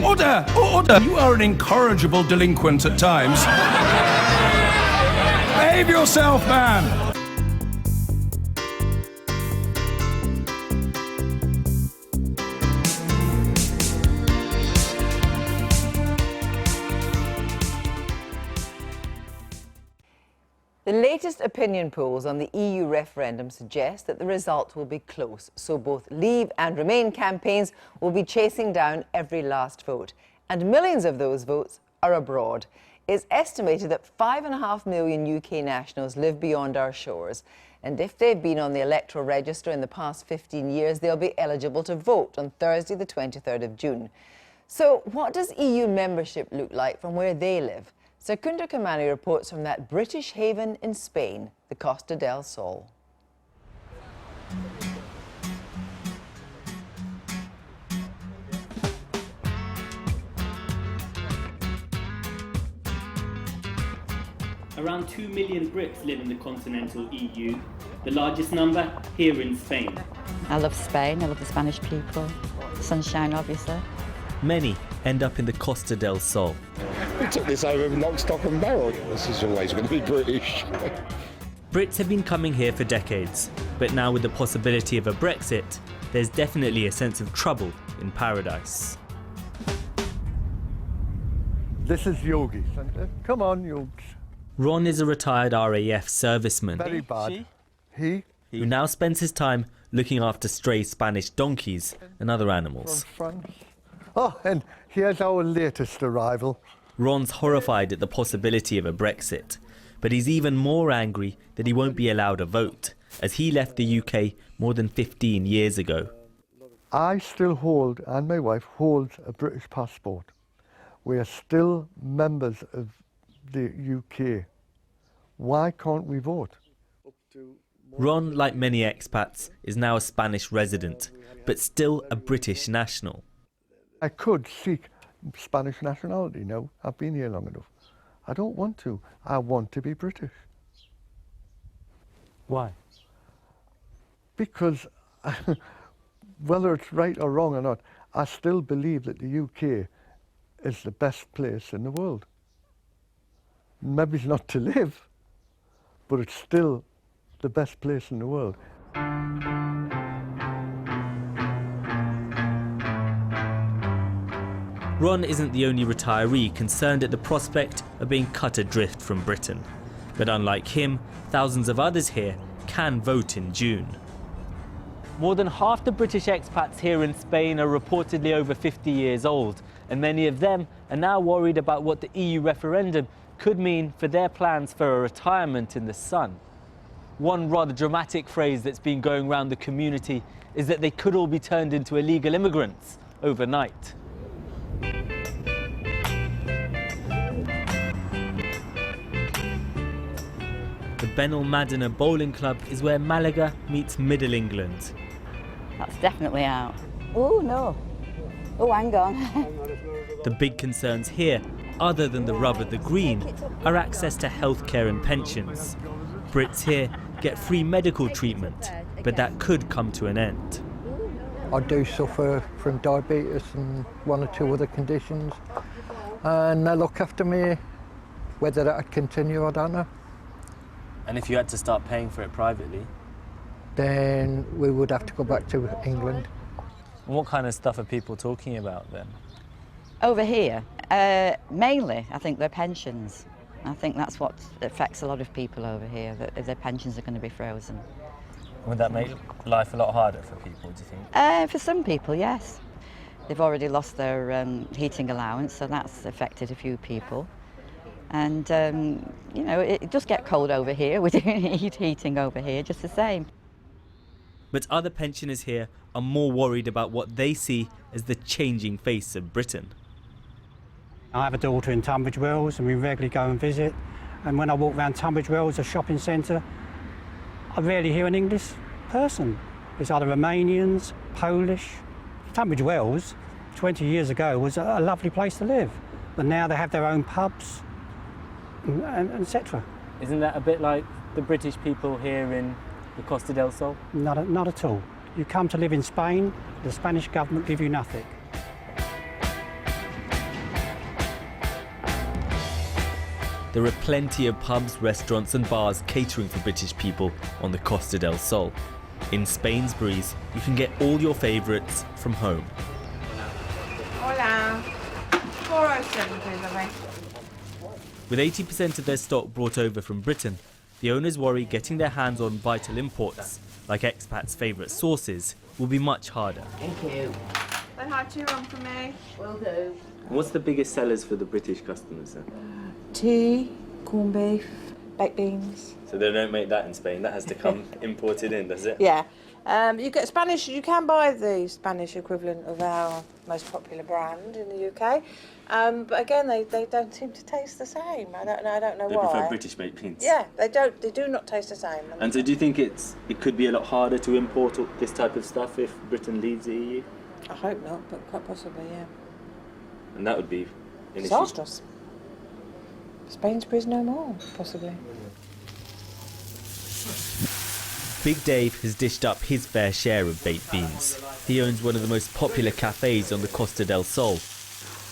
Order! Order! You are an incorrigible delinquent at times. Behave yourself, man! The latest opinion polls on the EU referendum suggest that the result will be close, so both Leave and Remain campaigns will be chasing down every last vote. And millions of those votes are abroad. It's estimated that 5.5 million UK nationals live beyond our shores. And if they've been on the electoral register in the past 15 years, they'll be eligible to vote on Thursday, the 23rd of June. So what does EU membership look like from where they live? Secunda Kamani reports from that British haven in Spain, the Costa del Sol. Around 2 million Brits live in the continental EU, the largest number here in Spain. I love Spain, I love the Spanish people, sunshine obviously. Many end up in the Costa del Sol. We took this over lock, stock and barrel. This is always going to be British. Brits have been coming here for decades, but now with the possibility of a Brexit, there's definitely a sense of trouble in paradise. This is Yogi. Come on, Yogi. Ron is a retired RAF serviceman Very bad. He? who now spends his time looking after stray Spanish donkeys and other animals. From France. Oh, and here's our latest arrival. Ron's horrified at the possibility of a Brexit, but he's even more angry that he won't be allowed a vote, as he left the UK more than 15 years ago. I still hold, and my wife holds, a British passport. We are still members of the UK. Why can't we vote? Ron, like many expats, is now a Spanish resident, but still a British national. I could seek Spanish nationality now. I've been here long enough. I don't want to. I want to be British. Why? Because whether it's right or wrong or not, I still believe that the UK is the best place in the world. Maybe it's not to live, but it's still the best place in the world. Ron isn't the only retiree concerned at the prospect of being cut adrift from Britain. But unlike him, thousands of others here can vote in June. More than half the British expats here in Spain are reportedly over 50 years old, and many of them are now worried about what the EU referendum could mean for their plans for a retirement in the sun. One rather dramatic phrase that's been going around the community is that they could all be turned into illegal immigrants overnight. The Benalmádena Bowling Club is where Malaga meets Middle England. That's definitely out. Oh no. Oh, hang on. The big concerns here, other than the rub of the green, are access to healthcare and pensions. Brits here get free medical treatment, but that could come to an end. I do suffer from diabetes and one or two other conditions, and they look after me. Whether that would continue, I don't know. And if you had to start paying for it privately? Then we would have to go back to England. What kind of stuff are people talking about then? Over here, mainly I think their pensions. I think that's what affects a lot of people over here, that their pensions are going to be frozen. Would that make life a lot harder for people, do you think? For some people, yes. They've already lost their heating allowance, so that's affected a few people. And, you know, it does get cold over here. We're doing heating over here just the same. But other pensioners here are more worried about what they see as the changing face of Britain. I have a daughter in Tunbridge Wells and we regularly go and visit. And when I walk around Tunbridge Wells, a shopping centre, I rarely hear an English person. It's either Romanians, Polish. Tunbridge Wells, 20 years ago, was a lovely place to live. But now they have their own pubs, and etc. Isn't that a bit like the British people here in the Costa del Sol? Not at all. You come to live in Spain, the Spanish government give you nothing. there are plenty of pubs, restaurants and bars catering for British people on the Costa del Sol. In Spainsbury's, you can get all your favourites from home. Hola. 407, please, lovely. With 80% of their stock brought over from Britain, the owners worry getting their hands on vital imports, like expats' favourite sauces, will be much harder. Thank you. Say hi to your mum for me. Will do. What's the biggest sellers for the British customers then? Tea, corned beef, baked beans. So they don't make that in Spain, that has to come imported in, does it? Yeah. You get Spanish, you can buy the Spanish equivalent of our most popular brand in the UK. But again, they don't seem to taste the same. I don't know They why. prefer British baked beans? Yeah, they do not taste the same. And so do you think it could be a lot harder to import this type of stuff if Britain leaves the EU? I hope not, but quite possibly, yeah. And that would be an issue. Disastrous. Spainsbury's no more, possibly. Big Dave has dished up his fair share of baked beans. He owns one of the most popular cafes on the Costa del Sol.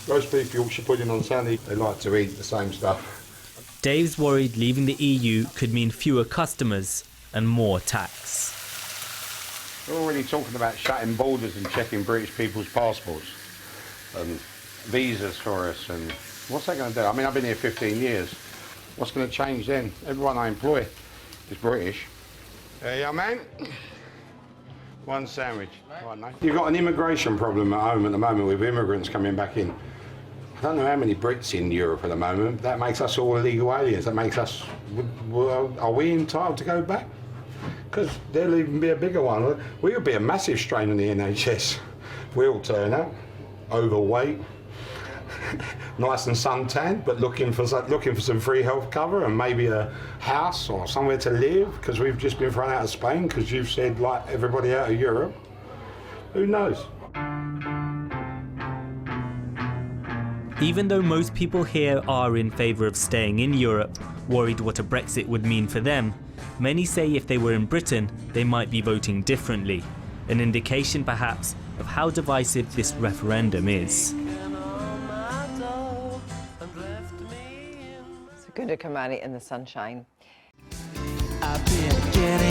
Roast beef, Yorkshire pudding on Sunday, they like to eat the same stuff. Dave's worried leaving the EU could mean fewer customers and more tax. We're already talking about shutting borders and checking British people's passports and visas for us, and what's that going to do? I mean, I've been here 15 years. What's going to change then? Everyone I employ is British. Yeah, man. One sandwich. Right, mate. You've got an immigration problem at home at the moment with immigrants coming back in. I don't know how many Brits in Europe at the moment. That makes us all illegal aliens. That makes us... Are we entitled to go back? Because there'll even be a bigger one. We'll be a massive strain on the NHS. We'll turn up, overweight, nice and suntanned, but looking for some free health cover and maybe a house or somewhere to live, because we've just been thrown out of Spain because you've said like everybody out of Europe. Who knows? Even though most people here are in favour of staying in Europe, worried what a Brexit would mean for them, many say if they were in Britain, they might be voting differently. An indication perhaps of how divisive this referendum is. Secunda Kamani in the sunshine. I've been getting